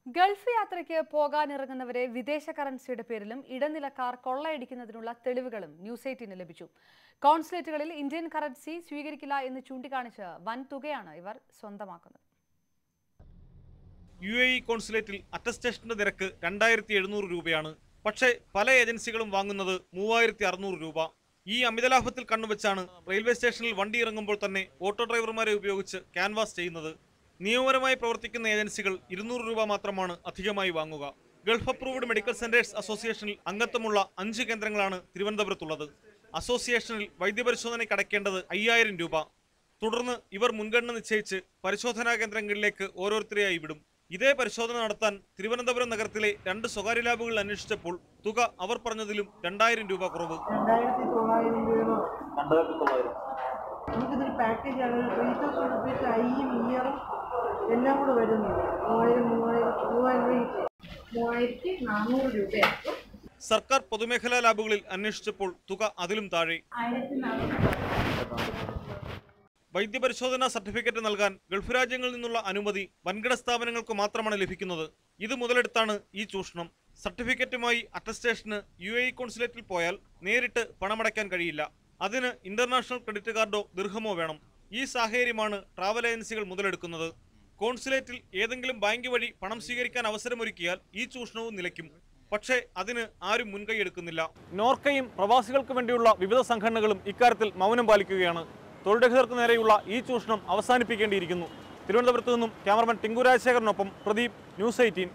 Gulf യാത്രയ്ക്ക് പോകാനിറങ്ങുന്നവരെ വിദേശ കറൻസിയുടെ പേരിലും ഇടനിലക്കാർ കൊള്ളയടിക്കുന്നതിനുള്ള തെളിവുകളും ന്യൂസ് 18 ലഭിച്ചു. കോൺസുലേറ്റുകളിൽ ഇന്ത്യൻ കറൻസി സ്വീകരിക്കില്ല എന്ന് ചൂണ്ടിക്കാണിച്ച് വൻ തുകയാണ് ഇവർ സ്വന്തമാക്കുന്നത്. UAE കോൺസുലേറ്റിൽ അറ്റസ്റ്റേഷന്റെ നിരക്ക് 2700 രൂപയാണ്. പക്ഷേ പല ഏജൻസികളും വാങ്ങുന്നത് 3600 രൂപ. ഈ അമിതലാഭത്തിൽ കണ്ണുവെച്ചാണ് റെയിൽവേ സ്റ്റേഷനിൽ വണ്ടി ഇറങ്ങുമ്പോൾ തന്നെ ഓട്ടോ ഡ്രൈവർമാരെ ഉപയോഗിച്ച് ക്യാൻവാസ് ചെയ്യുന്നത്. നിയമപരമായി പ്രവർത്തിക്കുന്ന ഏജൻസികൾ 200 രൂപ മാത്രമാണ് അധികമായി വാങ്ങുക. ഗൾഫ് അപ്രൂവ്ഡ് മെഡിക്കൽ സെന്റേഴ്സ് അസോസിയേഷനിൽ അംഗത്വമുള്ള 5 കേന്ദ്രങ്ങളാണ് തിരുവനന്തപുരത്തുള്ളത്. അസോസിയേഷനിൽ വൈദ്യപരിശോധനയ്ക്ക് അടയ്ക്കേണ്ടത് 5000 രൂപ. തുടർന്ന് ഇവർ മുൻഗണന നിശ്ചയിച്ച് പരിശോധനാ കേന്ദ്രങ്ങളിലേക്ക് ഓരോരുത്തരെയായി വിടും. ഇതേ പരിശോധന നടത്താൻ തിരുവനന്തപുരം നഗരത്തിലെ 2 സ്വകാര്യ ലാബുകൾ അന്വേഷിച്ചപ്പോൾ തുക അവർ പറഞ്ഞതിലും 2000 രൂപ കുറവ്. നമുക്കിതൊരു പാക്കേജ് ആണ്. 3000 റുപ്പീസ് ഐയും ഇയറും എല്ലാം കൂടെ വരുന്നില്ല. 3400 രൂപയാണ്. സർക്കാർ പൊതുമേഖലാ ലാബുകളിൽ അന്വേഷിച്ചപ്പോൾ തുക അതിലും താഴെ. വൈദ്യപരിശോധനാ സർട്ടിഫിക്കറ്റ് നൽകാൻ ഗൾഫ് രാജ്യങ്ങളിൽ നിന്നുള്ള അനുമതി വൻകിട സ്ഥാപനങ്ങൾക്ക് മാത്രമാണ് ലഭിക്കുന്നത്. ഇത് മുതലെടുത്താണ് ഈ ചൂഷണം. സർട്ടിഫിക്കറ്റുമായി അറ്റസ്റ്റേഷന് UAE കോൺസുലേറ്റിൽ പോയാൽ നേരിട്ട് പണമടയ്ക്കാൻ കഴിയില്ല. അതിന് ഇന്റർനാഷണൽ ക്രെഡിറ്റ് കാർഡോ ദിർഹമോ വേണം. ഈ സാഹചര്യമാണ് ട്രാവൽ ഏജൻസികൾ മുതലെടുക്കുന്നത്. കോൺസുലേറ്റിൽ ഏതെങ്കിലും ബാങ്ക് വഴി പണം സ്വീകരിക്കാൻ അവസരമൊരുക്കിയാൽ ഈ ചൂഷണവും നിലയ്ക്കും. പക്ഷേ അതിന് ആരും മുൻകൈയെടുക്കുന്നില്ല. നോർക്കയും പ്രവാസികൾക്ക് വേണ്ടിയുള്ള വിവിധ സംഘടനകളും ഇക്കാര്യത്തിൽ മൗനം പാലിക്കുകയാണ്. തൊഴിൽരഹിതർക്ക് നേരെയുള്ള ഈ ചൂഷണം അവസാനിപ്പിക്കേണ്ടിയിരിക്കുന്നു. തിരുവനന്തപുരത്ത് നിന്നും ക്യാമറമാൻ ടിങ്കു രാജശേഖരനൊപ്പം പ്രദീപ്, ന്യൂസ് 18.